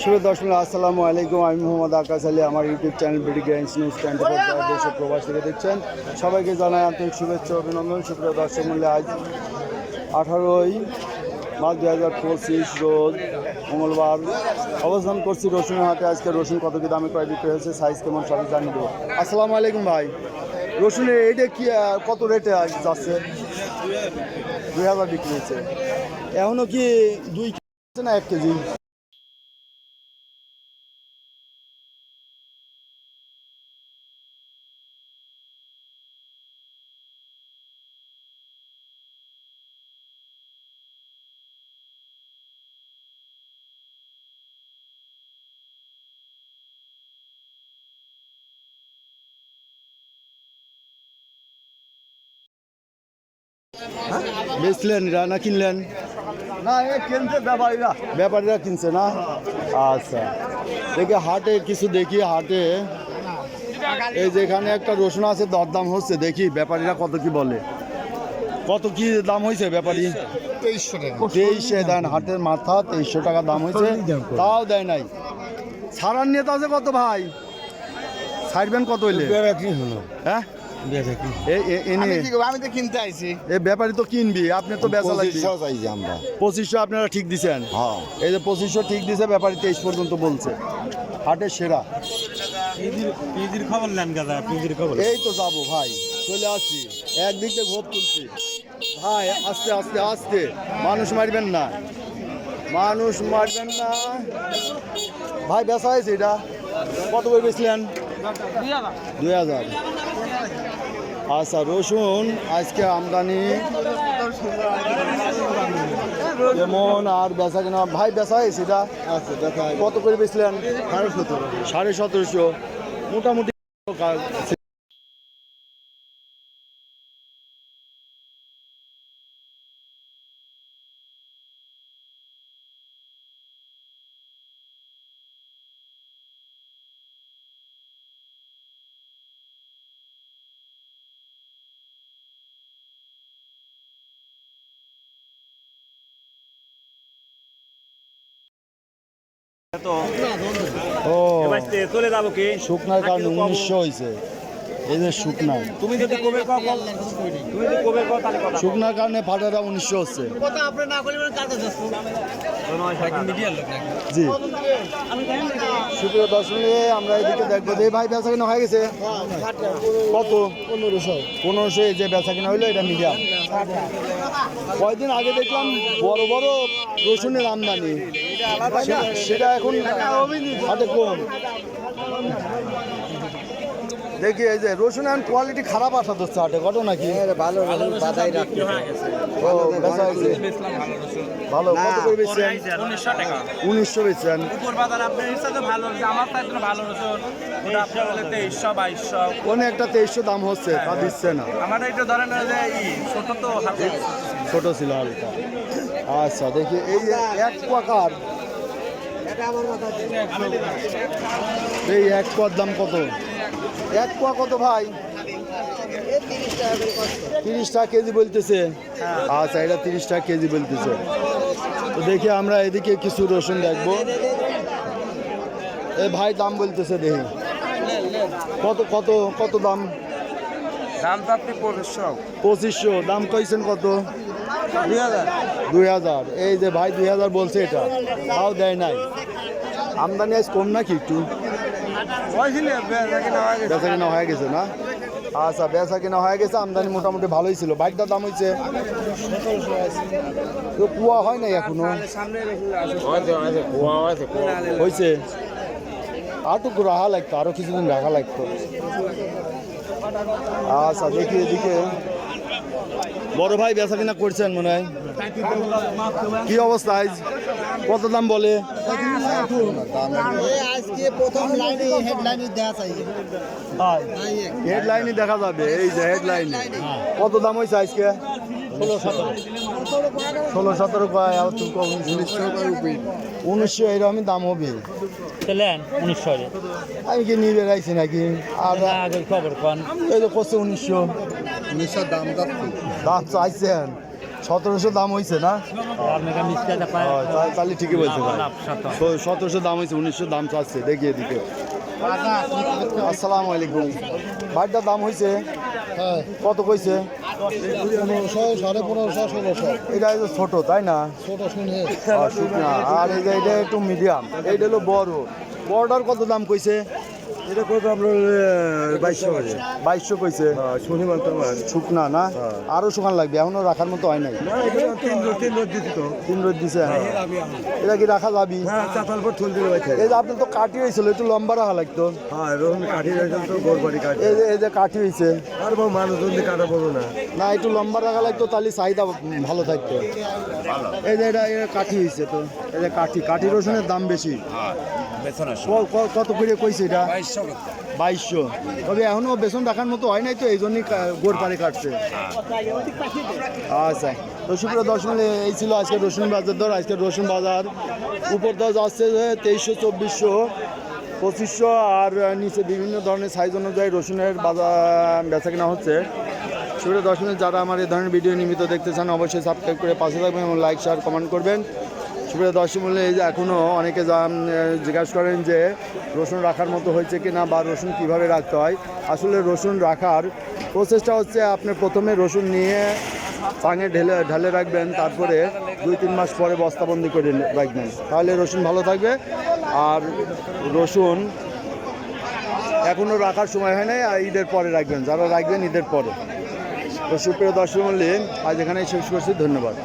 শুভ দর্শক আসসালামু আলাইকুম, আমি মোহাম্মদ আকাশ আলী। আমার ইউটিউব চ্যানেল বিডি গ্রাইন্স নিউজ 24 দেশ ও প্রবাস থেকে দেখছেন, সবাইকে জানাই আন্তরিক শুভেচ্ছা অভিনন্দন। সুপ্রিয় দর্শক মূল্যে আজ 18ই মার্চ 2025 রোজ মঙ্গলবার অবস্থান করছি রসুনের হাটে। আজকে রসুন কত কি দামে ক্রয় বিক্রি হয়েছে, সাইজ কেমন সবই জানিয়ে দেবো। আসসালামু আলাইকুম ভাই, রসুনের এইটা কি কত রেটে যাচ্ছে? 2000 বিক্রি হয়েছে। এখনও কি 2 কেজি না 1 কেজি? বেচলেন না কিনলেন? না, কিনছে ব্যাপারীরা। ব্যাপারীরা কিনছে না? আচ্ছা, দেখি হাটে কিছু দেখি। হাটে এই যে এখানে একটা রসুন আছে, দরদাম হচ্ছে, দেখি ব্যাপারীরা কত কি বলে। কত কি দাম হয়েছে ব্যাপারী? 2300 দেন। হাটের মাথা 2300 টাকা দাম হয়েছে, তাও দেয় নাই। ছাড়ার নেতা আছে কত ভাই? ছাড়বেন কত হইলে? হ্যাঁ, আমি তো কিনতে আইছি। ব্যাপারী তো কিনবি, আপনি তো বেচা লাগবে। 2500 আপনারা ঠিক দিচ্ছেন? হ্যাঁ, এই যে 2500 ঠিক দিছে, ব্যাপারী 23 পর্যন্ত বলছে। হাটের সেরা খবর নেন গাদা, খবর। এই তো যাবো ভাই, চলে আসছি। একদিক থেকে ঘোপ তুলছি ভাই, আস্তে আস্তে আস্তে। মানুষ মারবেন না, মানুষ মারবেন না ভাই। বেচা হয়েছে এটা কত করে বেচলেন? 2000। আচ্ছা, রসুন আজকে আমদানি যেমন আর বেচা কিনা ভাই, বেচা হয়েছে এটা কত করে বেচলেন? 1750। মোটামুটি ও চলে যাবো কি শুকনার কারণে 1900 হয়েছে। এই যে শুকনার, তুমি যদি কবে শুকনার কারণে ফাটাটা 1900 হচ্ছে। জি, শুক্রবার দর্শনে আমরা এদিকে দেখবো যে ভাই বেচা কিনা হয়ে গেছে কত? 1500। এই যে বেচা কিনা হইলো, এটা মিডিয়াম। কয়েকদিন আগে দেখলাম বড় বড় রসুনের আমদানি, সেটা এখন হাতে কম। দেখি এই যে রসুন এখন কোয়ালিটি খারাপ আসা হচ্ছে হাটে, ঘটনা কি? ভালো ও বেচা হয়েছে ভালো। কত করে বেচছেন? 1900 টাকা। 1900 বেচছেন। উপর বাজার আপনার হিসাবে ভালো, আমার তাই ভালো রসুন ওটা আপনার হলে 2300 2200। কোন একটা 2300 দাম হচ্ছে, তা দিচ্ছে না। আমার একটু ধরেন যে ছোট তো হাতে ছোট ছিল হালকা। আচ্ছা, দেখি এই যে এক পাকার, এই এক পার দাম কত? এক পা কত ভাই? 30 টাকা কেজি বলতেছে। আচ্ছা, এটা 30 টাকা কেজি বলতেছে। তো দেখি আমরা এদিকে কিছু রসুন দেখবো। এ ভাই দাম বলতেছে, দেখি কত কত কত দাম? দাম তো আপনি 2500 দাম কইছেন কত? 2000। এই যে ভাই 2000 বলছে, এটা তাও দেয় নাই। আমদানি আজ কম নাকি একটু? বেচা কিনা হয়ে গেছে না? আচ্ছা, বেচা কিনা হয়ে গেছে, আমদানি মোটামুটি ভালোই ছিল। বাইকটার দাম হয়েছে তো কুয়া হয় নাই এখনো? হয়েছে, আরটুকু রাখা লাগতো, আরো কিছুদিন রাখা লাগতো। আচ্ছা, দেখি এদিকে বড় ভাই বেচা কিনা করছেন মনে হয়। কি অবস্থা আজ? কত দাম বলে? হেডলাইনই দেখা যাবে। এই যে হেডলাইন, কত দাম হয়েছে আজকে? 16-17 কয়, 1900 এরকমই দাম হবে। 1900। আমি কি নিয়ে বেড়াইছি নাকি? আর আগের খবর কোন এই তো করছে 1900। দাম দাম চাইছেন 1700 দাম হয়েছে না? তাহলে ঠিকই বলছে ভাই, 1700 দাম হয়েছে, 1900 দাম চাচ্ছে। দেখি এদিকে। আসসালামু আলাইকুম। ভাইটার দাম হয়েছে কত কইছে? 1500, 1550, 1600। এটা হচ্ছে ছোট, তাই না? ছোট শুনে শুকনা। আর এই যে এটা একটু মিডিয়াম, এইটা হলো বড়। বড়টার কত দাম কইছে? এটা কত আপনার 2200 2200 কইছে। শনিবার তো আমার শুকনা না? আরো শুকান লাগবে, এখনো রাখার মতো হয় নাই। না এটা তিন রোদ দিতে তো 3 রোদ দিছে। এটা কি রাখা যাবি? হ্যাঁ চাতাল পর চলতে ভাই এই যে আপনি তো কাটি হয়েছিল, একটু লম্বা রাখা লাগতো। হ্যাঁ এরকম কাঠি রাখেন তো গোরবাড়ি কাঠি এই যে কাটি হয়েছে আর বউ মানুষজন দিয়ে কাটা পড়ো না না, একটু লম্বা রাখা লাগতো, তাহলে চাহিদা ভালো থাকতো। এই যে এটা কাঠি হয়েছে তো, এই যে কাঠি রসুনের দাম বেশি। কত করে কইছে এটা? 2200। তবে এখনো বেসন রাখার মতো হয় নাই, তো এই জন্যই গোড় পাড়ে কাটছে। আচ্ছা, তো সুপ্রিয় দর্শক, এই ছিল আজকে রসুন বাজার দর। আজকে রসুন বাজার উপর দর যাচ্ছে 2300, 2400, 2500, আর নিচে বিভিন্ন ধরনের সাইজ অনুযায়ী রসুনের বাজার বেচা কেনা হচ্ছে। সুপ্রিয় দর্শক, যারা আমার এই ধরনের ভিডিও নিয়মিত দেখতে চান অবশ্যই সাবস্ক্রাইব করে পাশে থাকবেন এবং লাইক শেয়ার কমেন্ট করবেন। সুপ্রিয় দর্শক মূল্যে এই যে এখনও অনেকে জিজ্ঞাসা করেন যে রসুন রাখার মতো হয়েছে কি না, বা রসুন কীভাবে রাখতে হয়। আসলে রসুন রাখার প্রসেসটা হচ্ছে, আপনি প্রথমে রসুন নিয়ে পাঙে ঢেলে রাখবেন, তারপরে 2-3 মাস পরে বস্তাবন্দি করে রাখবেন, তাহলে রসুন ভালো থাকবে। আর রসুন এখনও রাখার সময় হয় নাই, আর ঈদের পরে রাখবেন, যারা রাখবেন ঈদের পরে। তো সুপ্রিয় দর্শক মূল্যে আজ এখানেই শেষ করছি, ধন্যবাদ।